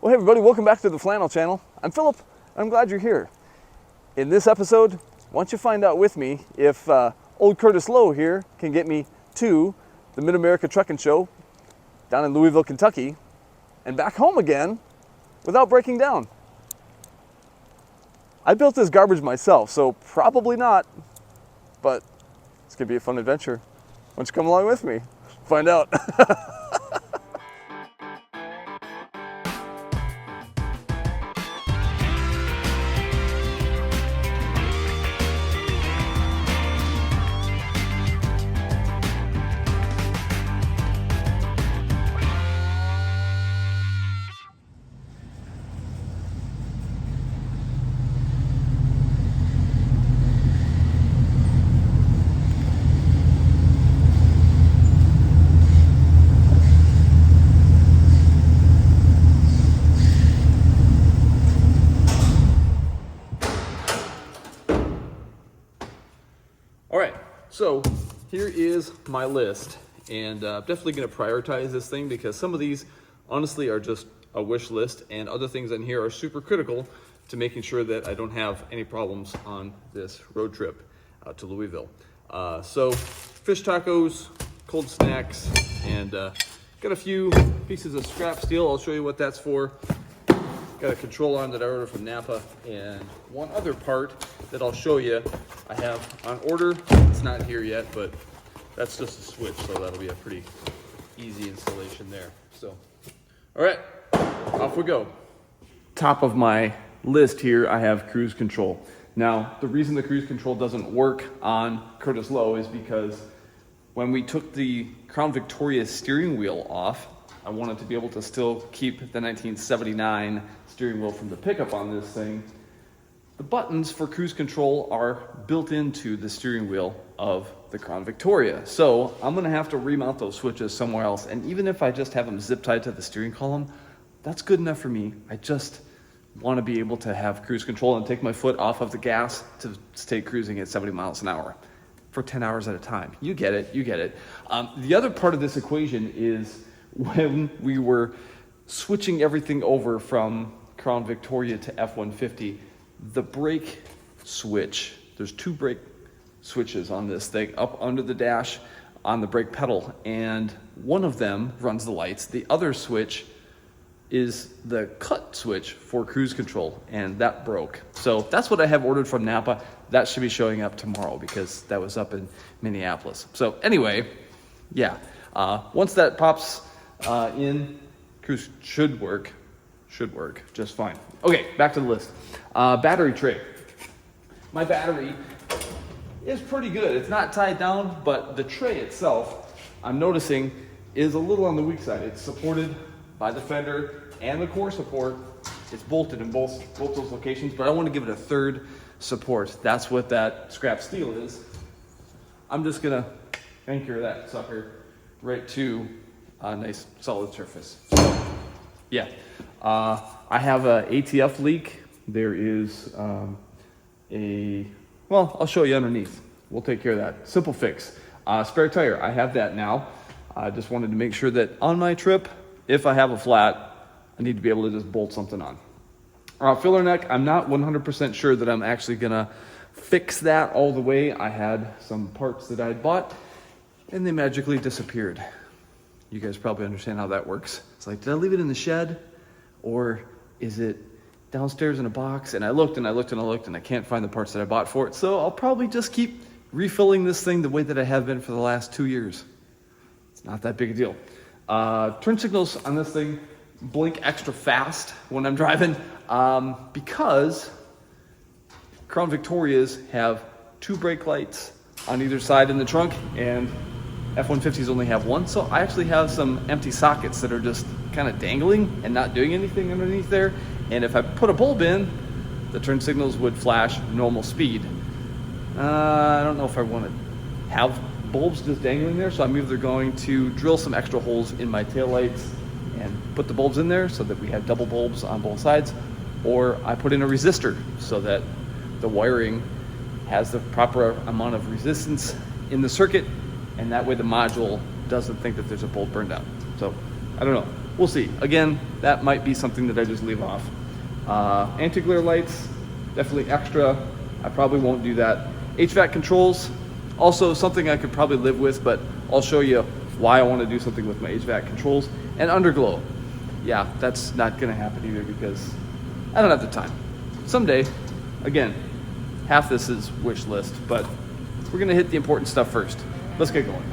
Well, hey everybody, welcome back to the Flannel Channel. I'm Philip, and I'm glad you're here. In this episode, why don't you find out with me if old Curtis Lowe here can get me to the Mid-America Trucking Show down in Louisville, Kentucky, and back home again without breaking down. I built this garbage myself, so probably not, but it's gonna be a fun adventure. Why don't you come along with me? Find out. All right, so here is my list, and I'm definitely going to prioritize this thing because some of these honestly are just a wish list, and other things in here are super critical to making sure that I don't have any problems on this road trip out to Louisville. So fish tacos, cold snacks, and got a few pieces of scrap steel. I'll show you what that's for. Got a control arm that I ordered from Napa, and one other part that I'll show you I have on order. It's not here yet, but that's just a switch, so that'll be a pretty easy installation there. So, all right, off we go. Top of my list here, I have cruise control. Now, the reason the cruise control doesn't work on Curtis Lowe is because when we took the Crown Victoria steering wheel off, I wanted to be able to still keep the 1979 steering wheel from the pickup on this thing. The buttons for cruise control are built into the steering wheel of the Crown Victoria. So I'm gonna have to remount those switches somewhere else. And even if I just have them zip tied to the steering column, that's good enough for me. I just wanna be able to have cruise control and take my foot off of the gas to stay cruising at 70 miles an hour for 10 hours at a time. You get it, you get it. The other part of this equation is when we were switching everything over from Crown Victoria to F-150, the brake switch, there's two brake switches on this thing up under the dash on the brake pedal, and one of them runs the lights. The other switch is the cut switch for cruise control, and that broke. So that's what I have ordered from Napa. That should be showing up tomorrow because that was up in Minneapolis. So anyway, yeah, once that pops in, cruise should work just fine. Okay, back to the list. Battery tray. My battery is pretty good. It's not tied down, but the tray itself, I'm noticing, is a little on the weak side. It's supported by the fender and the core support. It's bolted in both those locations, but I want to give it a third support. That's what that scrap steel is. I'm just gonna anchor that sucker right to a nice solid surface. So, yeah, I have a ATF leak. There is well, I'll show you underneath. We'll take care of that. Simple fix. Spare tire, I have that now. I just wanted to make sure that on my trip, if I have a flat, I need to be able to just bolt something on. Filler neck, I'm not 100% sure that I'm actually gonna fix that all the way. I had some parts that I had bought and they magically disappeared. You guys probably understand how that works. It's like, did I leave it in the shed? Or is it downstairs in a box? And I looked and I looked and I looked and I can't find the parts that I bought for it. So I'll probably just keep refilling this thing the way that I have been for the last 2 years. It's not that big a deal. Turn signals on this thing blink extra fast when I'm driving because Crown Victorias have two brake lights on either side in the trunk, and F-150s only have one. So I actually have some empty sockets that are just kind of dangling and not doing anything underneath there. And if I put a bulb in, the turn signals would flash normal speed. I don't know if I want to have bulbs just dangling there, so I'm either going to drill some extra holes in my taillights and put the bulbs in there so that we have double bulbs on both sides, or I put in a resistor so that the wiring has the proper amount of resistance in the circuit, and that way the module doesn't think that there's a bolt burned out. So I don't know. we'll see. Again, that might be something that I just leave off. Anti-glare lights, definitely extra. I probably won't do that. HVAC controls, also something I could probably live with, but I'll show you why I want to do something with my HVAC controls. And underglow, yeah, that's not gonna happen either because I don't have the time. Someday, again, half this is wish list, but we're gonna hit the important stuff first. Let's get going.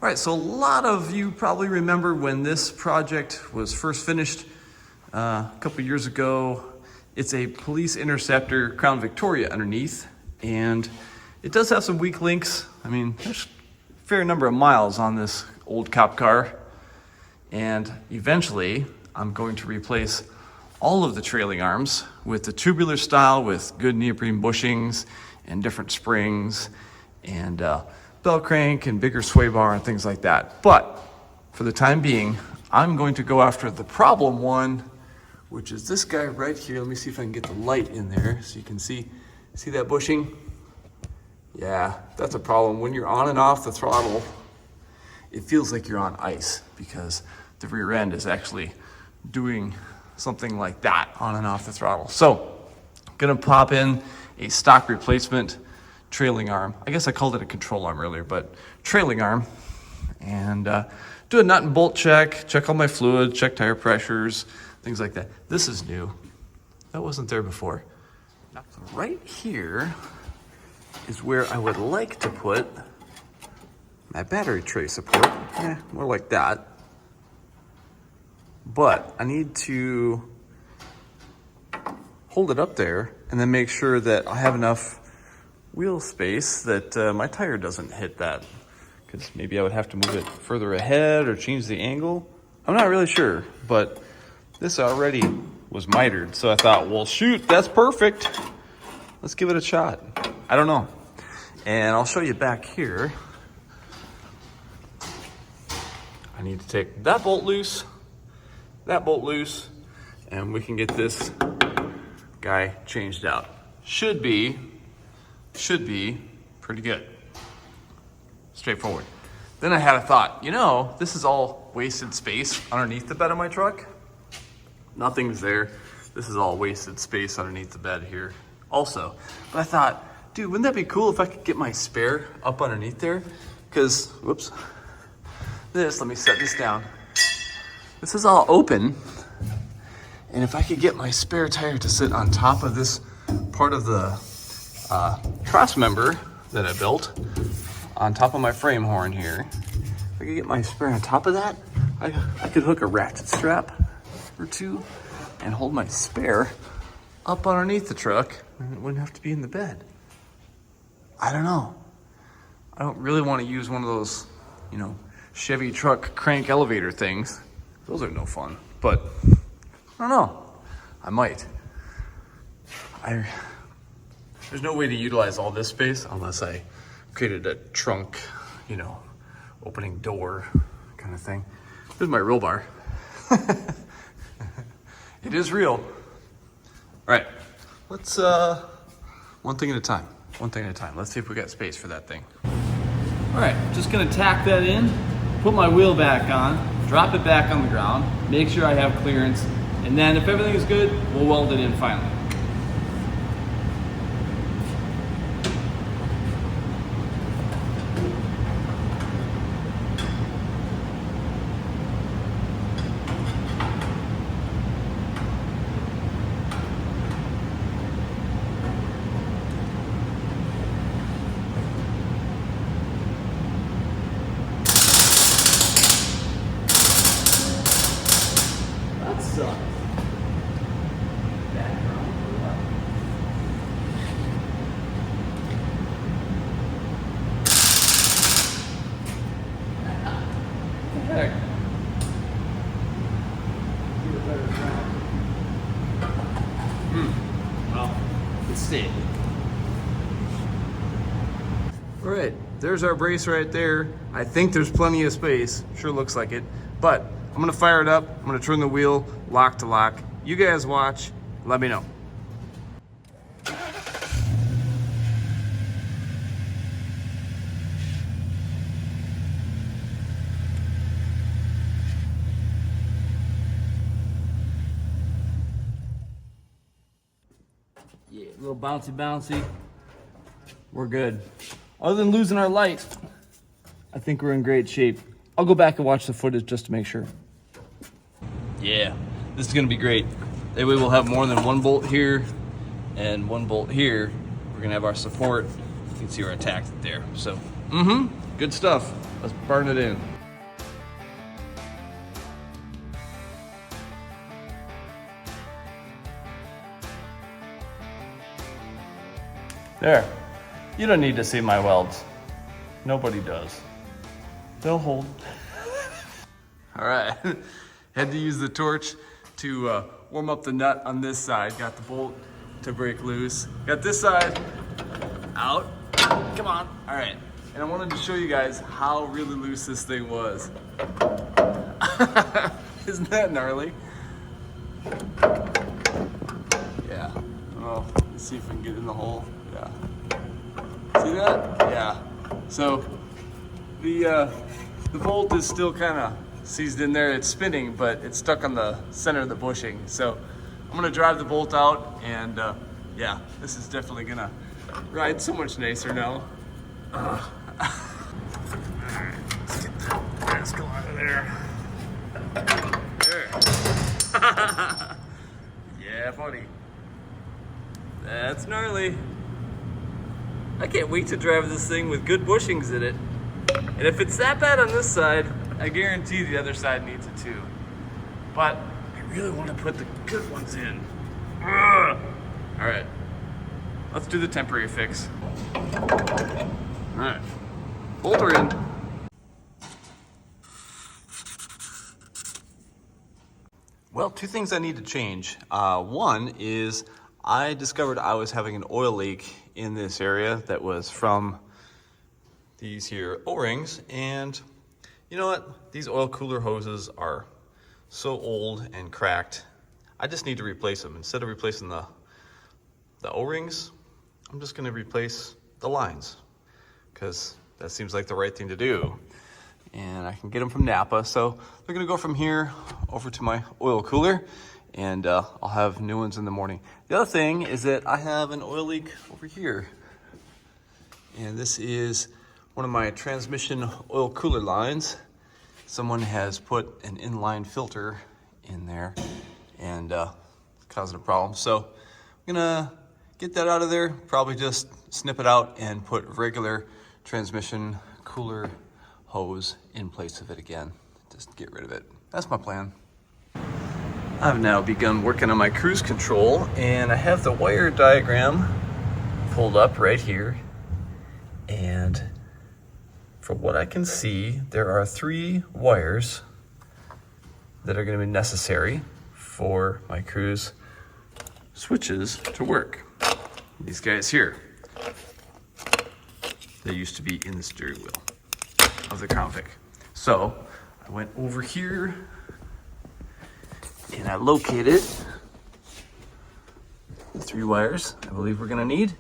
All right, so a lot of you probably remember when this project was first finished a couple years ago. It's a police interceptor Crown Victoria underneath, and it does have some weak links. I mean, there's a fair number of miles on this old cop car, and eventually I'm going to replace all of the trailing arms with the tubular style with good neoprene bushings and different springs and bell crank and bigger sway bar and things like that. But for the time being, I'm going to go after the problem one, which is this guy right here. Let me see if I can get the light in there so you can see that bushing? Yeah, that's a problem. When you're on and off the throttle, it feels like you're on ice because the rear end is actually doing something like that on and off the throttle. So, gonna pop in a stock replacement trailing arm. I guess I called it a control arm earlier, but trailing arm. And do a nut and bolt check all my fluid, check tire pressures, things like that. This is new. That wasn't there before. So right here is where I would like to put my battery tray support. More like that. But I need to hold it up there and then make sure that I have enough wheel space that my tire doesn't hit that. Because maybe I would have to move it further ahead or change the angle. I'm not really sure, but this already was mitered. So I thought, well, shoot, that's perfect. Let's give it a shot. I don't know. And I'll show you back here. I need to take that bolt loose, and we can get this guy changed out. Should be pretty good. Straightforward. Then I had a thought, this is all wasted space underneath the bed of my truck. Nothing's there. This is all wasted space underneath the bed here also. But I thought, dude, wouldn't that be cool if I could get my spare up underneath there? Because, whoops, let me set this down. This is all open. And if I could get my spare tire to sit on top of this part of the cross member that I built, on top of my frame horn here, if I could get my spare on top of that, I could hook a ratchet strap or two and hold my spare up underneath the truck, and it wouldn't have to be in the bed. I don't know. I don't really want to use one of those, Chevy truck crank elevator things. Those are no fun, but I don't know. I might. There's no way to utilize all this space unless I created a trunk, opening door kind of thing. This is my roll bar. It is real. All right, let's, one thing at a time. Let's see if we got space for that thing. All right, just gonna tack that in, put my wheel back on, drop it back on the ground, make sure I have clearance, and then if everything is good, we'll weld it in finally. Well, let's see. All right, there's our brace right there. I think there's plenty of space. Sure looks like it. But I'm gonna fire it up. I'm gonna turn the wheel lock to lock. You guys watch, let me know. A little bouncy bouncy. We're good. Other than losing our light, I think we're in great shape. I'll go back and watch the footage just to make sure. Yeah, this is gonna be great. That way we'll have more than one bolt here and one bolt here. We're gonna have our support. You can see our attack there. So, good stuff. Let's burn it in. There. You don't need to see my welds. Nobody does. They'll hold. All right. Had to use the torch to warm up the nut on this side. Got the bolt to break loose. Got this side out. Come on. All right. And I wanted to show you guys how really loose this thing was. Isn't that gnarly? Yeah. Oh, let's see if we can get in the hole. Yeah. See that? Yeah. So the bolt is still kind of seized in there. It's spinning, but it's stuck on the center of the bushing. So I'm gonna drive the bolt out, and yeah, this is definitely gonna ride so much nicer now. Alright, let's get the rascal out of there. There. Yeah, buddy. That's gnarly. I can't wait to drive this thing with good bushings in it. And if it's that bad on this side, I guarantee the other side needs it too. But I really want to put the good ones in. Ugh. All right, let's do the temporary fix. All right, bolt her in. Well, two things I need to change. One is I discovered I was having an oil leak in this area that was from these here O-rings, and you know what? These oil cooler hoses are so old and cracked. I just need to replace them. Instead of replacing the O-rings, I'm just gonna replace the lines because that seems like the right thing to do. And I can get them from Napa. So they're gonna go from here over to my oil cooler, and I'll have new ones in the morning. The other thing is that I have an oil leak over here. And this is one of my transmission oil cooler lines. Someone has put an inline filter in there and causing a problem. So I'm gonna get that out of there, probably just snip it out and put regular transmission cooler hose in place of it again. Just get rid of it. That's my plan. I've now begun working on my cruise control, and I have the wire diagram pulled up right here. And from what I can see, there are 3 wires that are going to be necessary for my cruise switches to work. These guys here, they used to be in the steering wheel of the Crown Vic. So I went over here and I located the 3 wires I believe we're gonna need.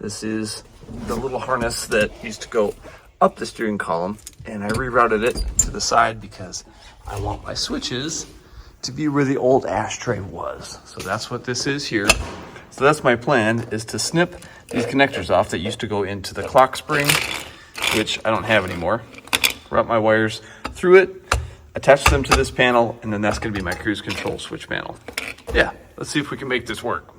This is the little harness that used to go up the steering column, and I rerouted it to the side because I want my switches to be where the old ashtray was. So that's what this is here. So that's my plan, is to snip these connectors off that used to go into the clock spring, which I don't have anymore. Route my wires through it, attach them to this panel, and then that's gonna be my cruise control switch panel. Yeah, let's see if we can make this work.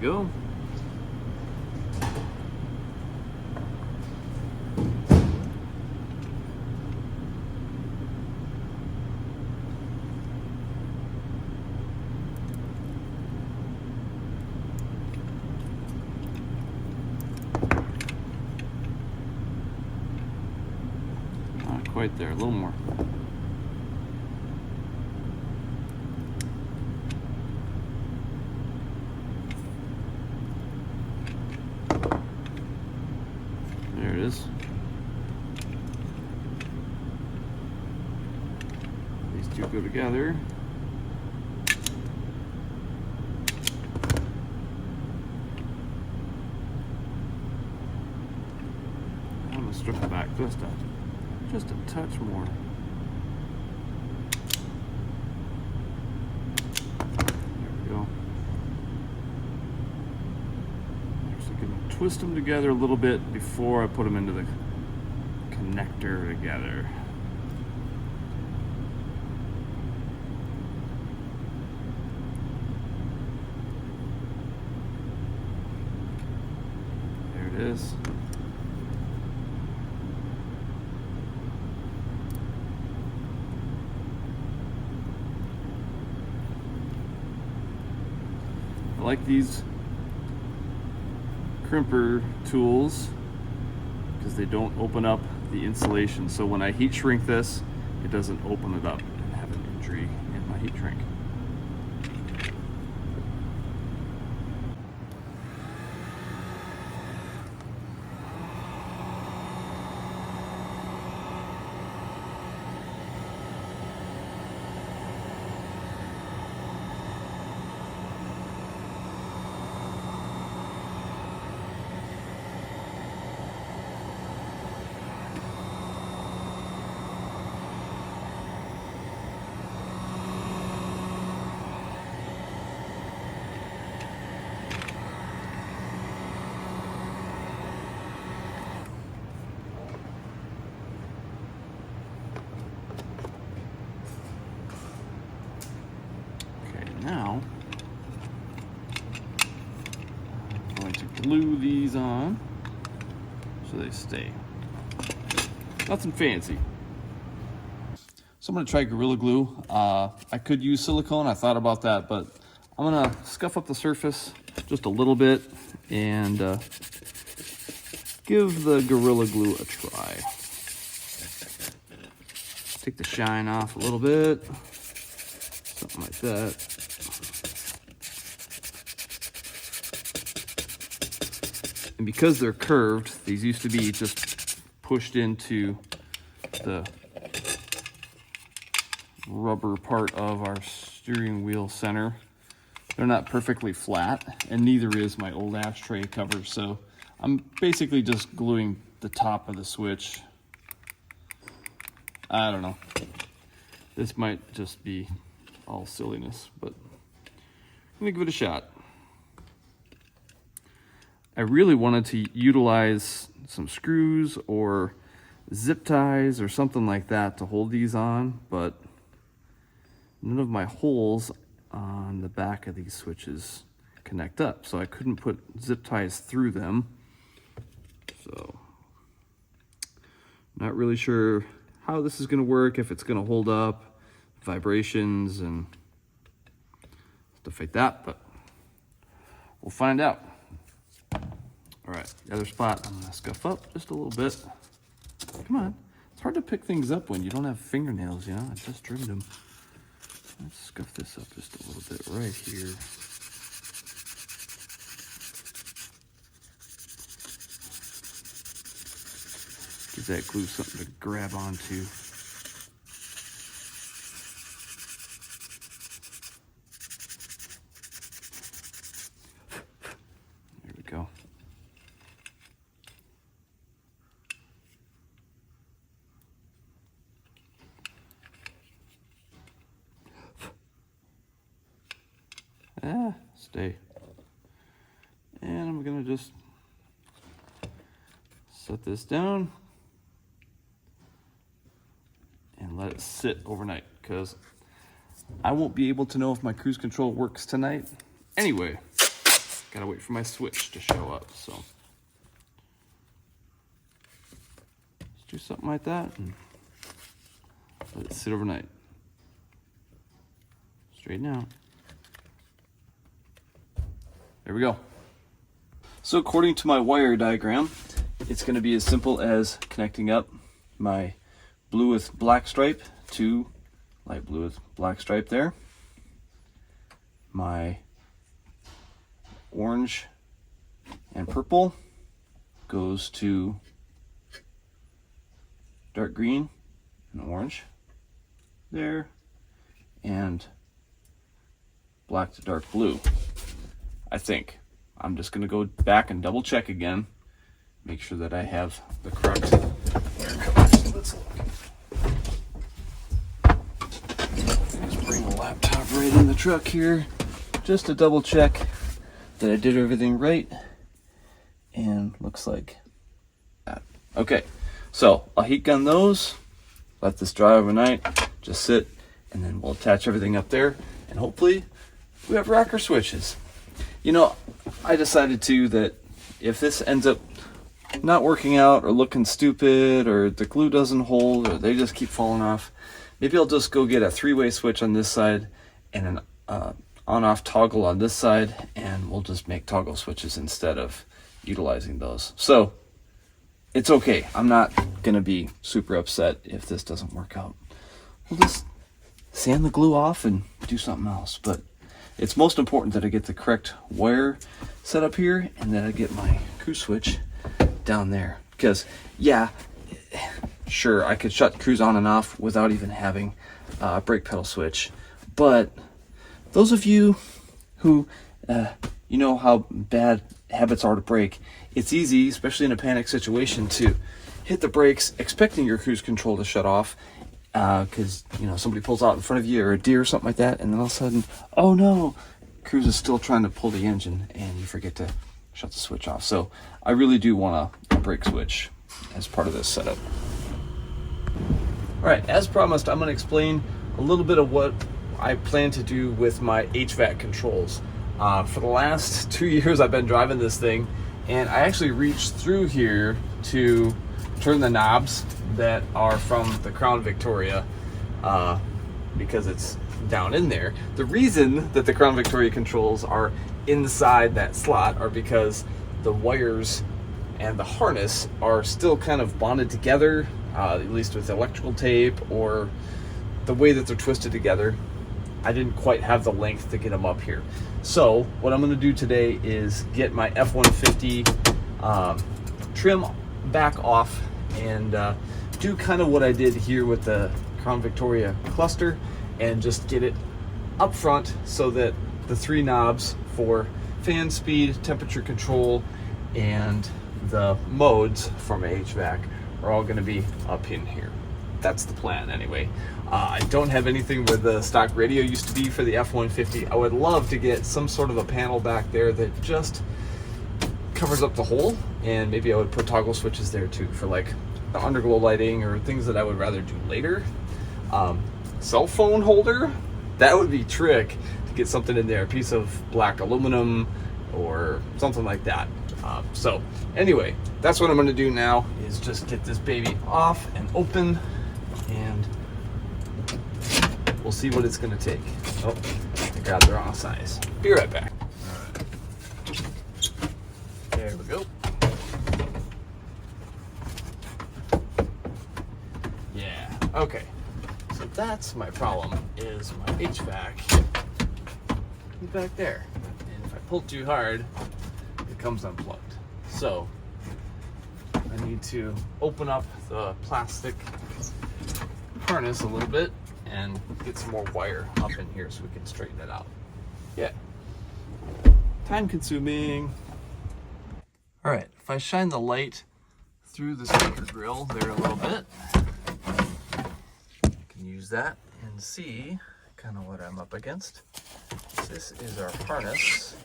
Go. Not quite there, a little more. two go together. I'm gonna strip it back just a touch more. There we go. Actually gonna twist them together a little bit before I put them into the connector together. There it is. I like these crimper tools because they don't open up the insulation. So when I heat shrink this, it doesn't open it up and have an injury in my heat shrink. Now, I'm going to glue these on so they stay. Nothing fancy. So I'm going to try Gorilla Glue. I could use silicone, I thought about that, but I'm going to scuff up the surface just a little bit and give the Gorilla Glue a try. Take the shine off a little bit, something like that. And because they're curved, these used to be just pushed into the rubber part of our steering wheel center. They're not perfectly flat, and neither is my old ashtray cover, so I'm basically just gluing the top of the switch. I don't know. This might just be all silliness, but I'm gonna give it a shot. I really wanted to utilize some screws or zip ties or something like that to hold these on, but none of my holes on the back of these switches connect up, so I couldn't put zip ties through them. So, not really sure how this is gonna work, if it's gonna hold up, vibrations and stuff like that, but we'll find out. All right, the other spot I'm gonna scuff up just a little bit. Come on, it's hard to pick things up when you don't have fingernails, you know? I just trimmed them. Let's scuff this up just a little bit right here. Give that glue something to grab onto. There we go. Stay. And I'm gonna just set this down and let it sit overnight, because I won't be able to know if my cruise control works tonight. Anyway, gotta wait for my switch to show up, so let's do something like that and let it sit overnight. Straighten out. There we go. So according to my wire diagram, it's going to be as simple as connecting up my blue with black stripe to light blue with black stripe there. My orange and purple goes to dark green and orange there. and black to dark blue, I think. I'm just gonna go back and double check again, make sure that I have the correct wire covers. Let's look. Let's bring the laptop right in the truck here, just to double check that I did everything right, and looks like that. Okay, so I'll heat gun those, let this dry overnight, just sit, and then we'll attach everything up there, and hopefully we have rocker switches. You know, I decided too that if this ends up not working out or looking stupid, or the glue doesn't hold, or they just keep falling off, maybe I'll just go get a 3-way switch on this side and an on-off toggle on this side, and we'll just make toggle switches instead of utilizing those. So it's okay. I'm not gonna be super upset if this doesn't work out. We'll just sand the glue off and do something else. But it's most important that I get the correct wire set up here, and that I get my cruise switch down there. Because yeah, sure, I could shut cruise on and off without even having a brake pedal switch. But those of you who you know how bad habits are to brake, it's easy, especially in a panic situation, to hit the brakes expecting your cruise control to shut off, because you know somebody pulls out in front of you, or a deer or something like that, and then all of a sudden, oh no, cruise is still trying to pull the engine, and you forget to shut the switch off. So I really do want a brake switch as part of this setup. All right, as promised, I'm going to explain a little bit of what I plan to do with my HVAC controls. For the last 2 years, I've been driving this thing, and I actually reached through here to turn the knobs that are from the Crown Victoria, because it's down in there. The reason that the Crown Victoria controls are inside that slot are because the wires and the harness are still kind of bonded together, at least with electrical tape, or the way that they're twisted together. I didn't quite have the length to get them up here. So what I'm going to do today is get my F-150 trim back off, and do kind of what I did here with the Crown Victoria cluster, and just get it up front so that the 3 knobs for fan speed, temperature control, and the modes for my HVAC are all going to be up in here. That's the plan anyway. I don't have anything where the stock radio used to be for the F-150. I would love to get some sort of a panel back there that just covers up the hole, and maybe I would put toggle switches there too for like the underglow lighting or things that I would rather do later. Cell phone holder, that would be trick to get something in there, a piece of black aluminum or something like that. So anyway, that's what I'm going to do now, is just get this baby off and open, and we'll see what it's going to take. Oh, I grabbed the wrong size. Be right back. All right. There we go. Yeah, okay. So that's my problem, is my HVAC is back there. And if I pull too hard, it comes unplugged. So I need to open up the plastic harness a little bit and get some more wire up in here so we can straighten it out. Yeah, time consuming. All right, if I shine the light through the speaker grill there a little bit, I can use that and see kind of what I'm up against. This is our harness,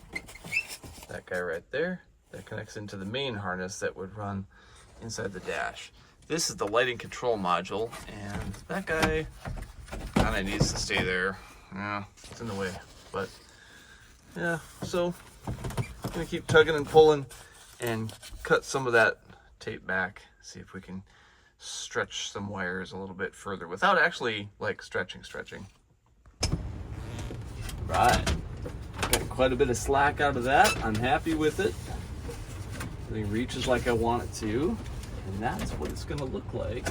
that guy right there, that connects into the main harness that would run inside the dash. This is the lighting control module, and that guy kind of needs to stay there. Yeah, it's in the way, but yeah, so I'm gonna keep tugging and pulling and cut some of that tape back, see if we can stretch some wires a little bit further without actually like stretching. Right, got quite a bit of slack out of that. I'm happy with it. Everything reaches like I want it to, and that's what it's gonna look like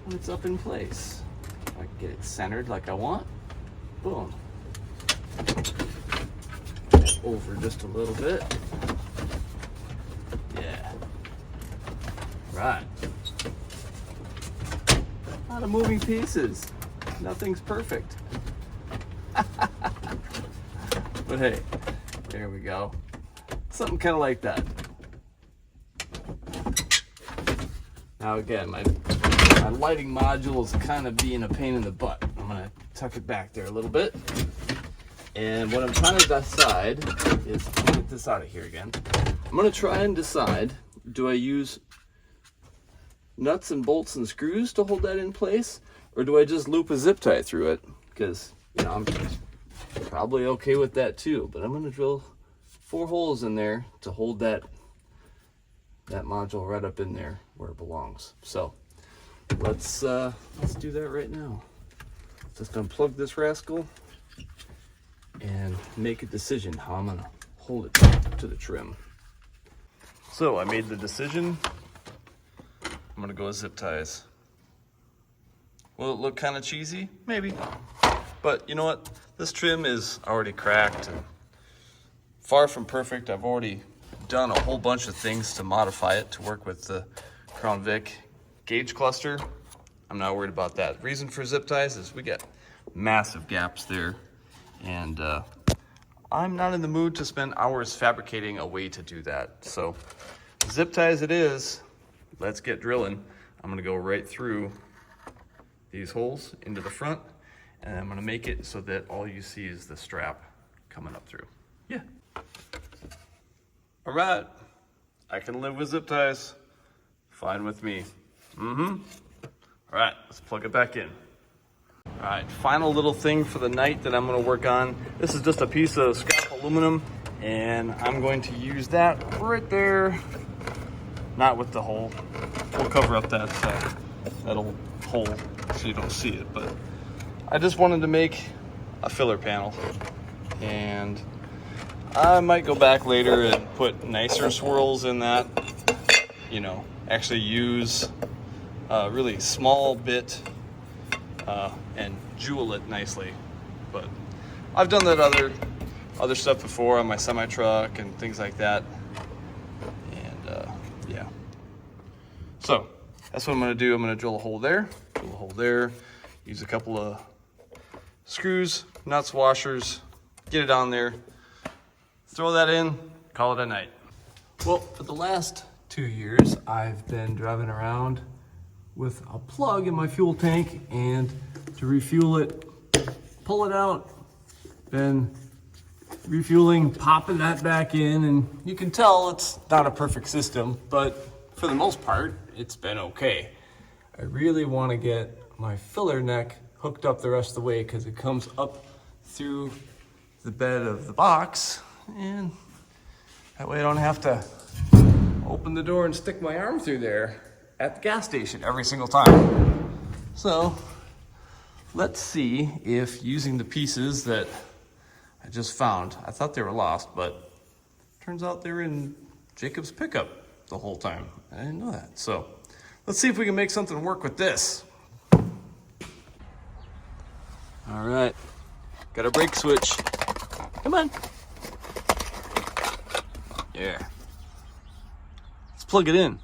when it's up in place. If I can get it centered like I want, boom. Over just a little bit. Yeah. Right. A lot of moving pieces. Nothing's perfect. But hey, there we go. Something kind of like that. Now again, my lighting module is kind of being a pain in the butt. I'm gonna tuck it back there a little bit. And what I'm trying to decide is, get this out of here again. I'm gonna try and decide, do I use nuts and bolts and screws to hold that in place, or do I just loop a zip tie through it? Because, you know, I'm probably okay with that too, but I'm gonna drill 4 holes in there to hold that module right up in there where it belongs. So let's do that right now. Just unplug this rascal and make a decision how I'm gonna hold it to the trim. So I made the decision. I'm gonna go with zip ties. Will it look kind of cheesy? Maybe. But you know what? This trim is already cracked and far from perfect. I've already done a whole bunch of things to modify it to work with the Crown Vic gauge cluster. I'm not worried about that. Reason for zip ties is we get massive gaps there, and I'm not in the mood to spend hours fabricating a way to do that. So zip ties it is. Let's get drilling. I'm gonna go right through these holes into the front, and I'm gonna make it so that all you see is the strap coming up through. Yeah. All right, I can live with zip ties. Fine with me. All right, let's plug it back in. All right, final little thing for the night that I'm gonna work on. This is just a piece of scrap aluminum, and I'm going to use that right there. Not with the hole. We'll cover up that old hole so you don't see it, but I just wanted to make a filler panel, and I might go back later and put nicer swirls in that, you know, actually use a really small bit and jewel it nicely. But I've done that other stuff before on my semi-truck and things like that. And yeah. So that's what I'm gonna do. I'm gonna drill a hole there, use a couple of screws, nuts, washers, get it on there, throw that in, call it a night. Well, for the last 2 years, I've been driving around with a plug in my fuel tank, and to refuel it, pull it out, then refueling, popping that back in, and you can tell it's not a perfect system, but for the most part, it's been okay. I really want to get my filler neck hooked up the rest of the way because it comes up through the bed of the box, and that way I don't have to open the door and stick my arm through there at the gas station every single time. So let's see if using the pieces that I just found, I thought they were lost, but turns out they were in Jacob's pickup the whole time. I didn't know that. So let's see if we can make something work with this. All right, got a brake switch. Come on. Yeah. Let's plug it in.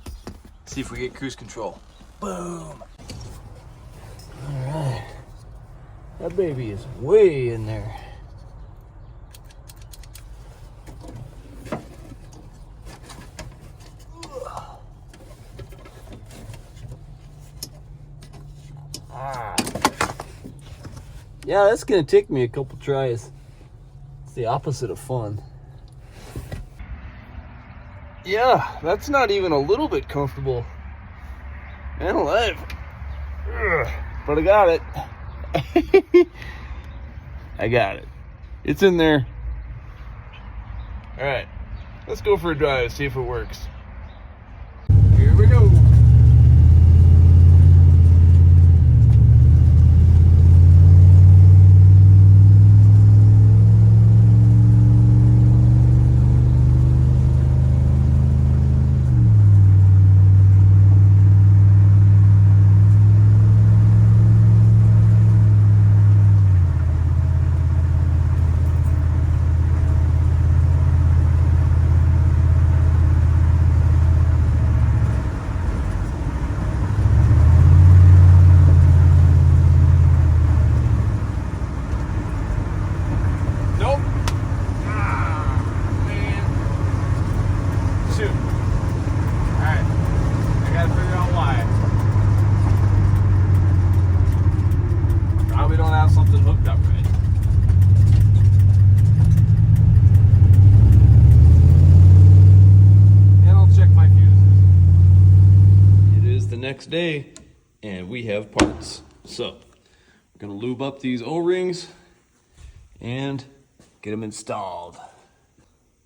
See if we get cruise control. Boom. All right. That baby is way in there. Yeah, that's gonna take me a couple tries. It's the opposite of fun. Yeah, that's not even a little bit comfortable. Man alive. Ugh, but I got it. I got it. It's in there. All right, let's go for a drive, see if it works. Here we go. today, and we have parts. So we're gonna lube up these O-rings and get them installed.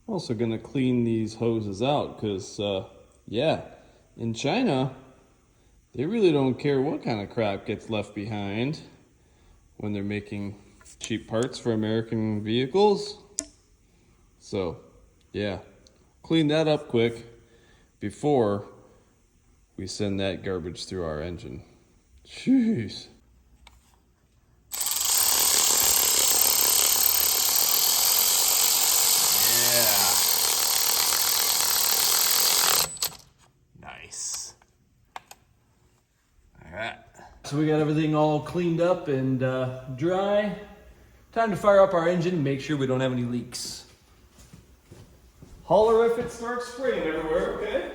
Also gonna clean these hoses out because, yeah, in China, they really don't care what kind of crap gets left behind when they're making cheap parts for American vehicles. So, yeah, clean that up quick before we send that garbage through our engine. Jeez. Nice. All right. So we got everything all cleaned up and dry. Time to fire up our engine and make sure we don't have any leaks. Holler if it starts spraying everywhere, okay?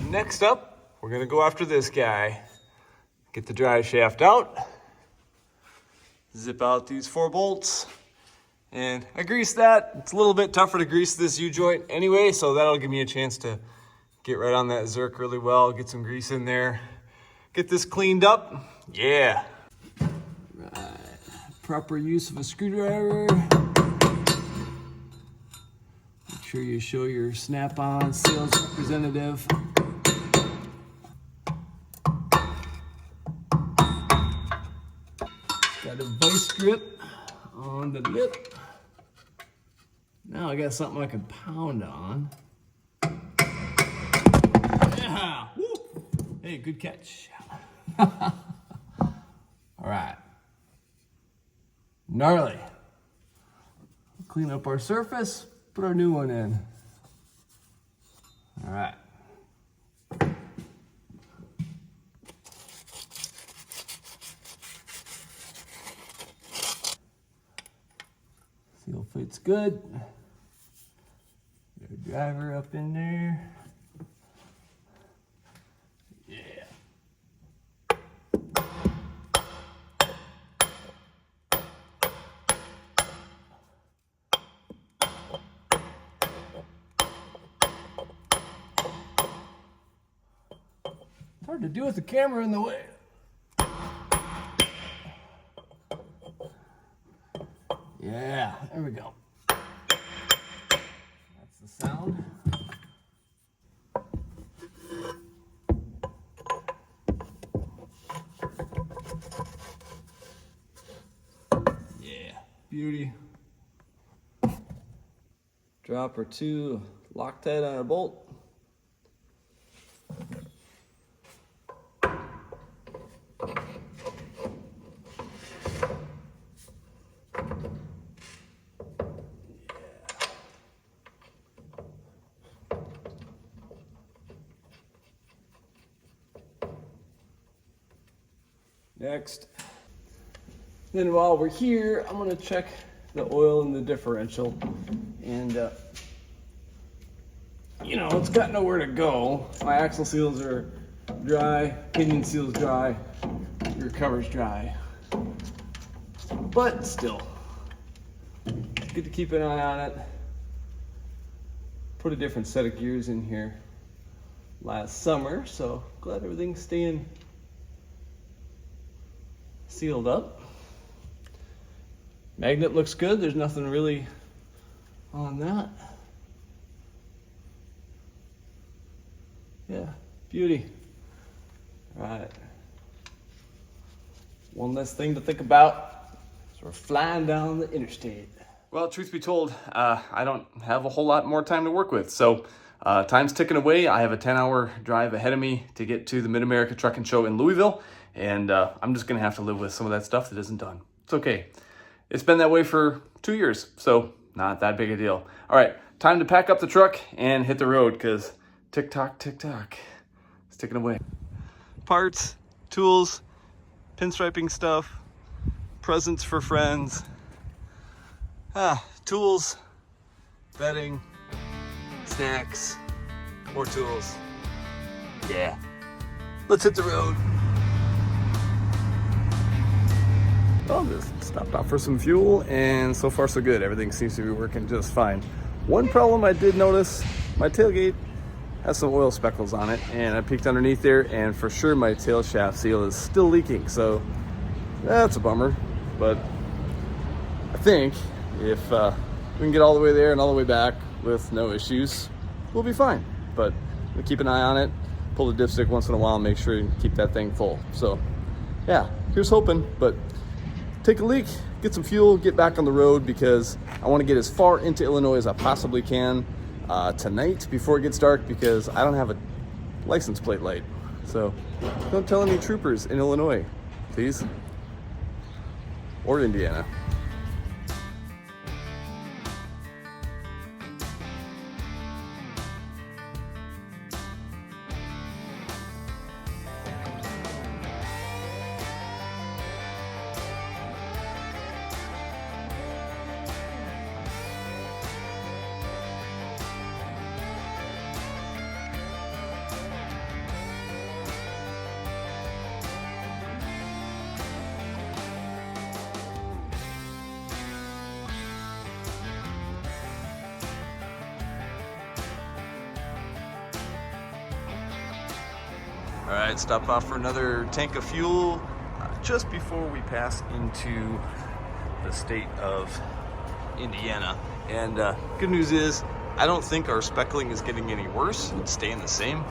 Next up, we're gonna go after this guy. Get the drive shaft out, zip out these 4 bolts, and I greased that. It's a little bit tougher to grease this U-joint anyway, so that'll give me a chance to get right on that Zerk really well, get some grease in there, get this cleaned up. Yeah. Right, proper use of a screwdriver. Make sure you show your Snap-on sales representative. Got a vice grip on the lip. Now I got something I can pound on. Yeah! Woo. Hey, good catch. All right. Gnarly. Clean up our surface, put our new one in. All right. Seal fits good. Get our driver up in there. Yeah. It's hard to do with the camera in the way. Yeah, there we go. That's the sound. Yeah, beauty. Drop or 2 Loctite on our bolt. Next. Then while we're here, I'm gonna check the oil in the differential. And, you know, it's got nowhere to go. My axle seals are dry, pinion seal's dry, rear cover's dry. But still, good to keep an eye on it. Put a different set of gears in here last summer, so glad everything's staying sealed up. Magnet looks good. There's nothing really on that. Yeah, beauty. All right. One less thing to think about as we're flying down the interstate. Well, truth be told, I don't have a whole lot more time to work with. So time's ticking away. I have a 10-hour drive ahead of me to get to the Mid-America Trucking Show in Louisville. And I'm just gonna have to live with some of that stuff that isn't done. It's okay. It's been that way for 2 years, so not that big a deal. All right, time to pack up the truck and hit the road, because tick-tock, tick-tock, it's ticking away. Parts, tools, pinstriping stuff, presents for friends, tools, bedding, snacks, more tools. Yeah. Let's hit the road. Well, just stopped off for some fuel, and so far so good. Everything seems to be working just fine. One problem I did notice, my tailgate has some oil speckles on it, and I peeked underneath there, and for sure my tail shaft seal is still leaking, so that's a bummer. But I think if we can get all the way there and all the way back with no issues, we'll be fine. But we'll keep an eye on it, pull the dipstick once in a while, and make sure you keep that thing full. So yeah, here's hoping. But take a leak, get some fuel, get back on the road, because I want to get as far into Illinois as I possibly can tonight before it gets dark, because I don't have a license plate light. So don't tell any troopers in Illinois, please, or Indiana. All right, stop off for another tank of fuel just before we pass into the state of Indiana. And good news is, I don't think our speckling is getting any worse. It's staying the same.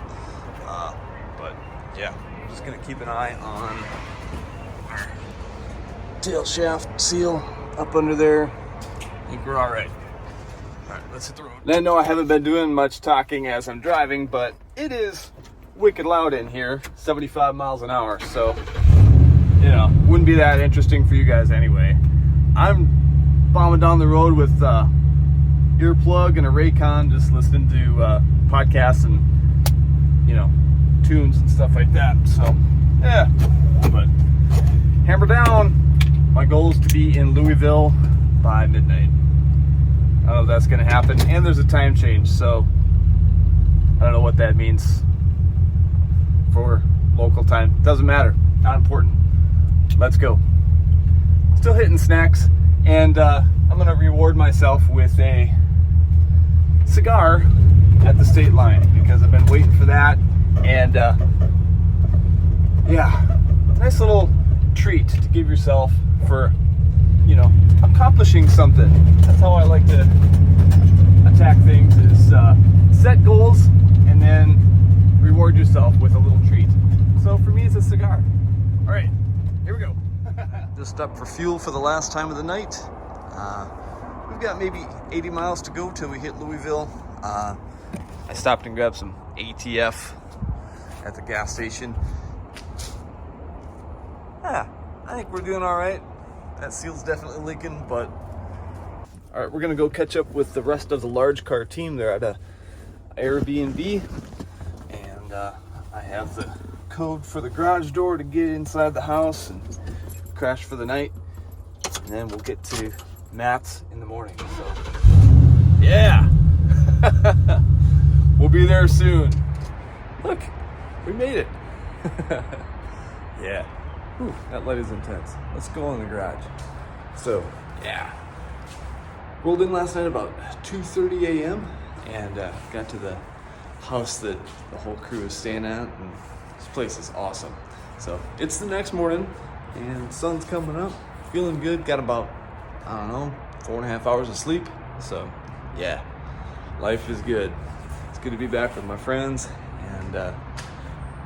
But yeah, I'm just gonna keep an eye on our tail shaft seal up under there. I think we're all right. All right, let's hit the road. And I know I haven't been doing much talking as I'm driving, but it is wicked loud in here, 75 miles an hour, so you know, wouldn't be that interesting for you guys anyway. I'm bombing down the road with earplug and a Raycon, just listening to podcasts and, you know, tunes and stuff like that. So yeah, but hammer down. My goal is to be in Louisville by midnight. I don't know if that's gonna happen, and there's a time change, so I don't know what that means for local time. Doesn't matter, not important. Let's go. Still hitting snacks, and I'm gonna reward myself with a cigar at the state line, because I've been waiting for that. And yeah, nice little treat to give yourself for, you know, accomplishing something. That's how I like to attack things, is set goals and then reward yourself with a little treat. So for me, it's a cigar. All right, here we go. Just stopped for fuel for the last time of the night. We've got maybe 80 miles to go till we hit Louisville. I stopped and grabbed some ATF at the gas station. Yeah, I think we're doing all right. That seal's definitely leaking, but all right, we're gonna go catch up with the rest of the LargeCar team. They're at a Airbnb, and I have the code for the garage door to get inside the house and crash for the night, and then we'll get to Matt's in the morning. So yeah. We'll be there soon. Look, we made it. Yeah. Ooh, that light is intense. Let's go in the garage. So yeah, rolled in last night about 2:30 a.m. and got to the house that the whole crew is staying at, and this place is awesome. So it's the next morning, and the sun's coming up. Feeling good. Got about, I don't know, 4.5 hours of sleep. So yeah, life is good. It's good to be back with my friends, and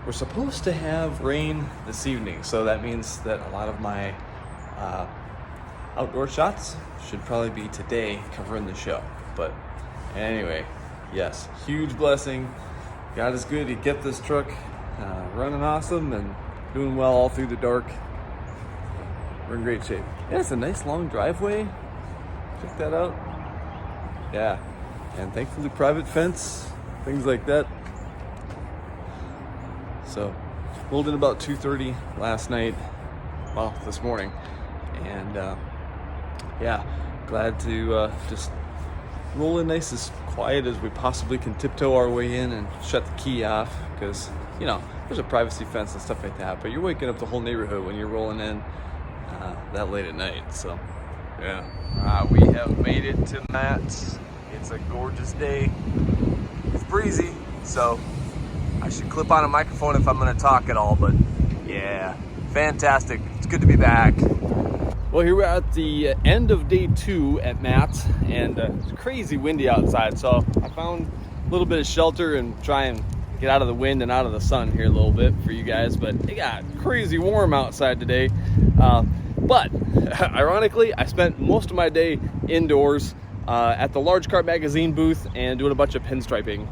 we're supposed to have rain this evening, so that means that a lot of my outdoor shots should probably be today covering the show. But anyway, yes, huge blessing. God is good. He kept this truck running awesome and doing well all through the dark. We're in great shape. Yeah, it's a nice long driveway. Check that out. Yeah, and thankfully private fence, things like that. So rolled in about 2:30 last night, well, this morning, and yeah, glad to just roll in nice as quiet as we possibly can, tiptoe our way in and shut the key off, because, you know, there's a privacy fence and stuff like that, but you're waking up the whole neighborhood when you're rolling in that late at night. So yeah, we have made it to Matt's. It's a gorgeous day. It's breezy, so I should clip on a microphone if I'm going to talk at all, but yeah, fantastic. It's good to be back. Well, here we're at the end of day 2 at Matt's, and it's crazy windy outside, so I found a little bit of shelter and try and get out of the wind and out of the sun here a little bit for you guys. But it got crazy warm outside today. But ironically, I spent most of my day indoors at the LargeCar Magazine booth and doing a bunch of pinstriping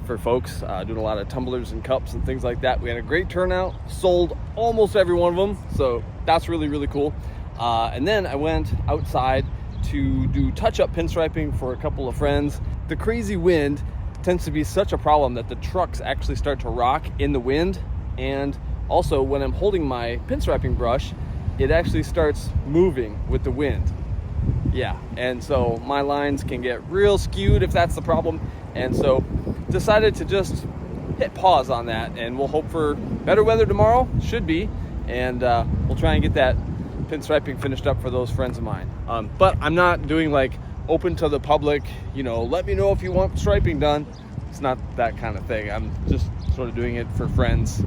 for folks, doing a lot of tumblers and cups and things like that. We had a great turnout, sold almost every one of them, so that's really, really cool. And then I went outside to do touch-up pinstriping for a couple of friends. The crazy wind tends to be such a problem that the trucks actually start to rock in the wind, and also when I'm holding my pinstriping brush, it actually starts moving with the wind. Yeah, and so my lines can get real skewed if that's the problem, and so decided to just hit pause on that, and we'll hope for better weather tomorrow, should be, and we'll try and get that pinstriping finished up for those friends of mine. But I'm not doing like open to the public, you know, let me know if you want striping done. It's not that kind of thing. I'm just sort of doing it for friends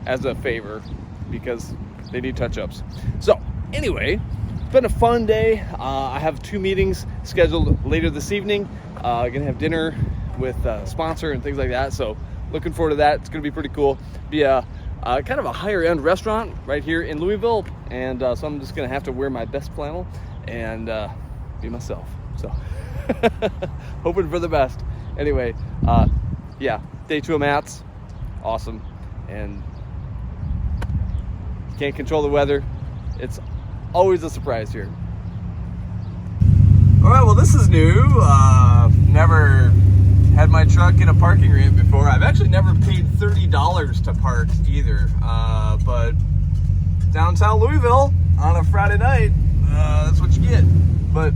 as a favor because they need touch-ups. So anyway, it's been a fun day. I have 2 meetings scheduled later this evening. Gonna have dinner with a sponsor and things like that, so looking forward to that. It's gonna be pretty cool. Be a kind of a higher end restaurant right here in Louisville, and so I'm just gonna have to wear my best flannel and be myself, so hoping for the best. Anyway, yeah, day 2 of Matt's, awesome, and you can't control the weather. It's always a surprise here. All right, well, this is new. Never had my truck in a parking ramp before. I've actually never paid $30 to park either, but downtown Louisville on a Friday night, that's what you get. But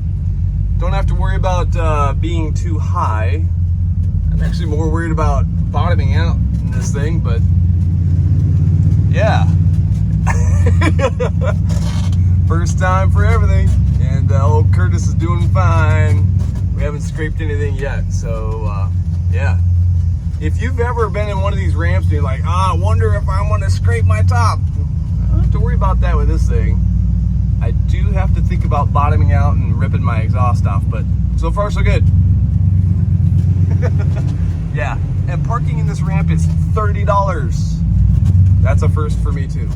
don't have to worry about being too high. I'm actually more worried about bottoming out in this thing, but yeah. First time for everything, and old Curtis is doing fine. We haven't scraped anything yet, so yeah. If you've ever been in one of these ramps and you're like, I wonder if I'm gonna scrape my top, I don't have to worry about that with this thing. I do have to think about bottoming out and ripping my exhaust off, but so far so good. Yeah, and parking in this ramp is $30. That's a first for me too.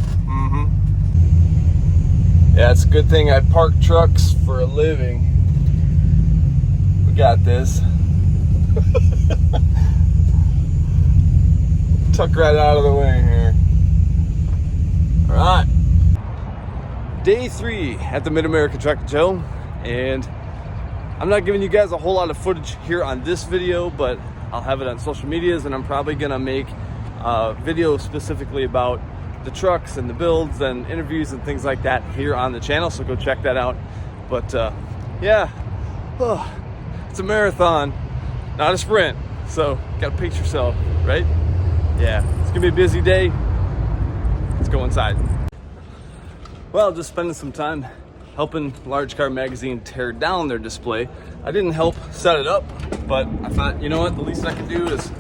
Yeah, it's a good thing I park trucks for a living. We got this. Tuck right out of the way here. All right. Day 3 at the Mid-America Tractor Show, and I'm not giving you guys a whole lot of footage here on this video, but I'll have it on social medias, and I'm probably gonna make a video specifically about the trucks and the builds and interviews and things like that here on the channel, so go check that out. But yeah, it's a marathon, not a sprint, so gotta pace yourself, right? Yeah, it's gonna be a busy day. Let's go inside. Well, just spending some time helping LargeCar Magazine tear down their display. I didn't help set it up, but I thought, you know what, the least I could do is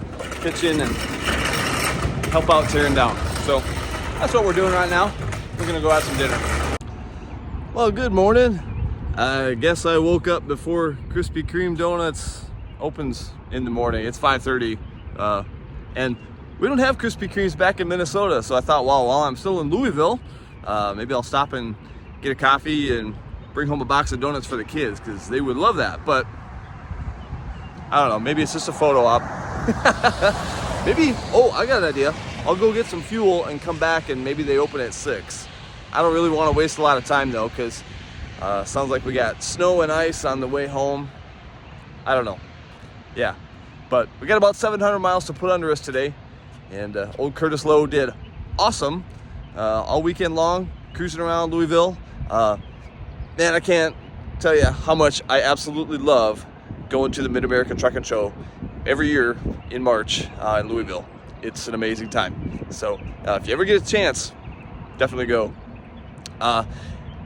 pitch in and help out tearing down. So that's what we're doing right now. We're gonna go have some dinner. Well, good morning. I guess I woke up before Krispy Kreme Donuts opens in the morning. It's 5:30, and we don't have Krispy Kremes back in Minnesota, so I thought, well, while I'm still in Louisville, maybe I'll stop and get a coffee and bring home a box of donuts for the kids, because they would love that. But I don't know, maybe it's just a photo op. Maybe, oh, I got an idea. I'll go get some fuel and come back, and maybe they open at 6. I don't really want to waste a lot of time though, because sounds like we got snow and ice on the way home. I don't know. Yeah, but we got about 700 miles to put under us today, and old Curtis Lowe did awesome all weekend long, cruising around Louisville. Man, I can't tell you how much I absolutely love going to the Mid-American Trucking Show every year in March in Louisville. It's an amazing time. So if you ever get a chance, definitely go. I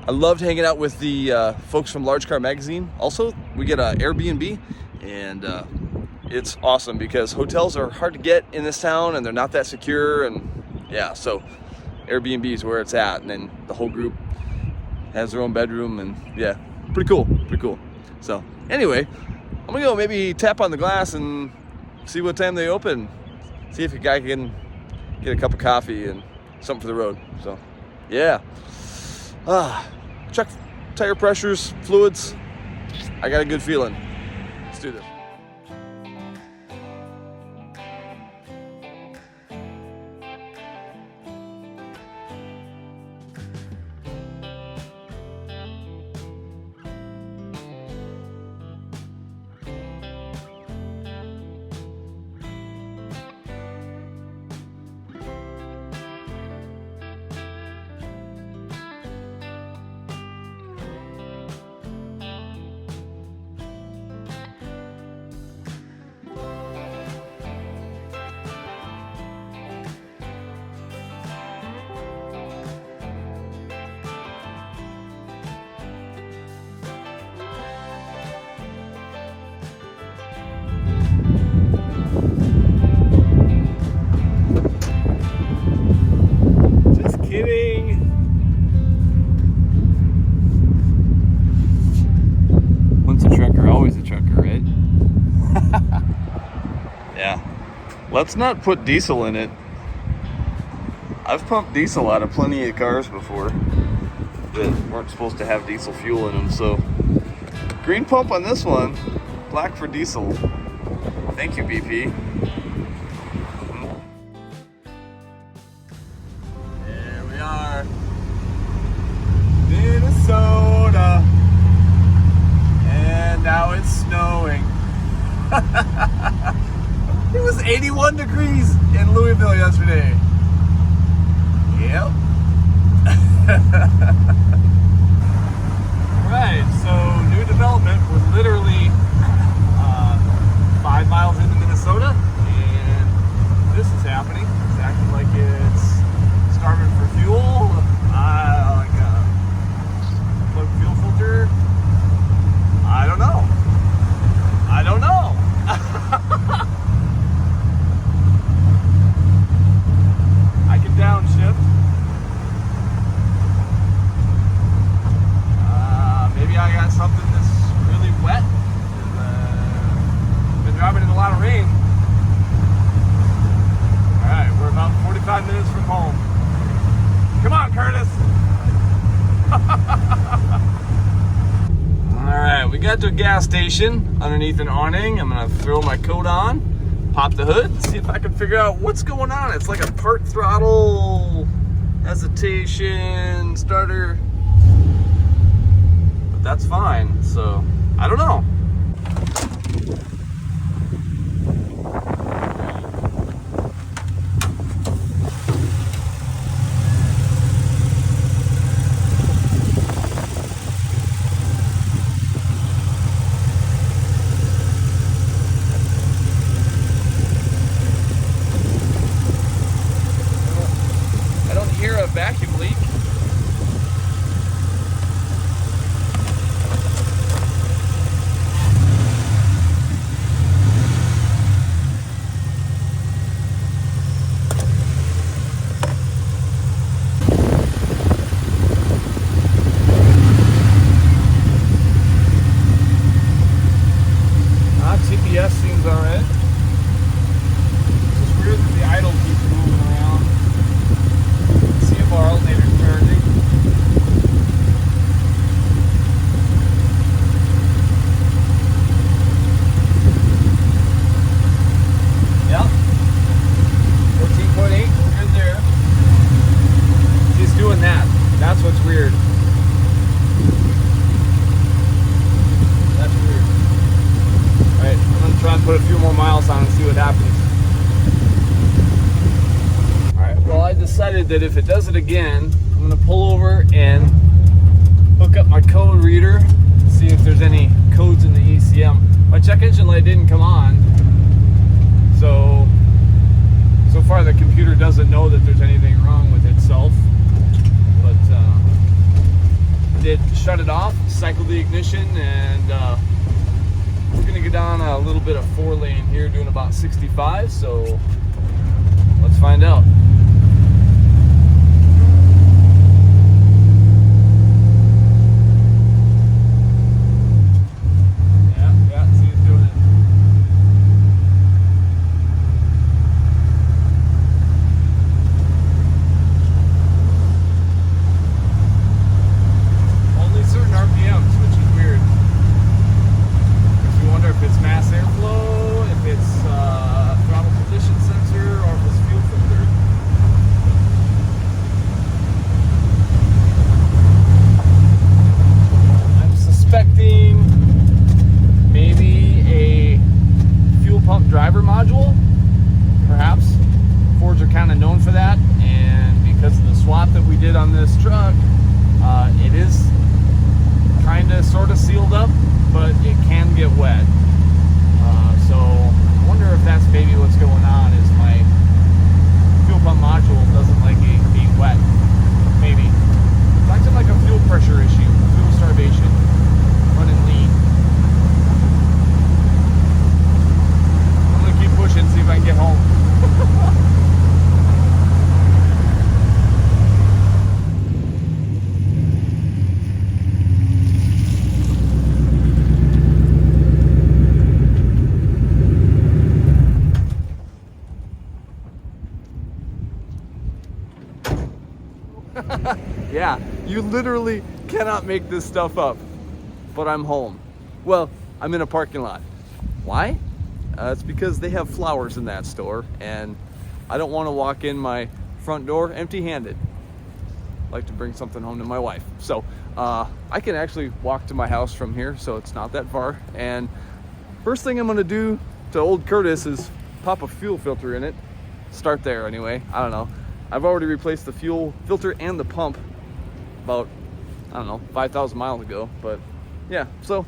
loved hanging out with the folks from LargeCar Magazine. Also, we get an Airbnb, and it's awesome because hotels are hard to get in this town and they're not that secure. And yeah, so Airbnb is where it's at. And then the whole group has their own bedroom, and yeah, pretty cool, pretty cool. So anyway, I'm gonna go maybe tap on the glass and see what time they open. See if a guy can get a cup of coffee and something for the road. So yeah, check tire pressures, fluids. I got a good feeling. Let's do this. Let's not put diesel in it. I've pumped diesel out of plenty of cars before that weren't supposed to have diesel fuel in them. So green pump on this one, black for diesel. Thank you, BP. There we are, Minnesota, and now it's snowing. It was 81 degrees in Louisville yesterday. Yep. Right, so new development. We're literally 5 miles into Minnesota, and this is happening. It's acting like it's starving for fuel. Like a plug fuel filter. I don't know. I don't know. I can downshift. Maybe I got something that's really wet. Been driving in a lot of rain. Alright, we're about 45 minutes from home. Come on, Curtis! Alright, we got to a gas station underneath an awning. I'm gonna throw my coat on, pop the hood, see if I can figure out what's going on. It's like a part throttle, hesitation, starter. But that's fine, so I don't know. Vacuum leak. TPS seems alright. It's just weird that the idle keeps moving around. Our alternator's charging. Yep. 14.8, good there. He's doing that. That's what's weird. That's weird. Alright, I'm gonna try and put a few more miles on and see what happens. Well, I decided that if it does it again, I'm gonna pull over and hook up my code reader, see if there's any codes in the ECM. my check engine light didn't come on. So far the computer doesn't know that there's anything wrong with itself. But did shut it off, cycle the ignition, and we're gonna get down a little bit of 4-lane here, doing about 65. So let's find out. Driver module, perhaps. Fords are kind of known for that, and because of the swap that we did on this truck, it is kind of sort of sealed up, but it can get wet. So I wonder if that's maybe what's going on, is my fuel pump module doesn't like it being wet. Maybe. It's acting like a fuel pressure issue, fuel starvation, running lean. Pushing, see if I can get home. Yeah, you literally cannot make this stuff up. But I'm home. Well, I'm in a parking lot. Why? It's because they have flowers in that store, and I don't want to walk in my front door empty-handed. I like to bring something home to my wife. So I can actually walk to my house from here, so it's not that far. And first thing I'm going to do to old Curtis is pop a fuel filter in it. Start there anyway. I don't know. I've already replaced the fuel filter and the pump about, I don't know, 5,000 miles ago. But yeah, so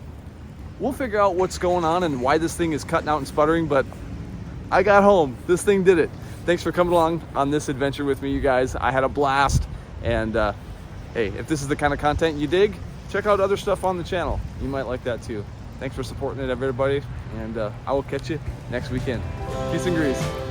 we'll figure out what's going on and why this thing is cutting out and sputtering, but I got home. This thing did it. Thanks for coming along on this adventure with me, you guys. I had a blast. And hey, if this is the kind of content you dig, check out other stuff on the channel. You might like that too. Thanks for supporting it, everybody. And I will catch you next weekend. Peace and grease.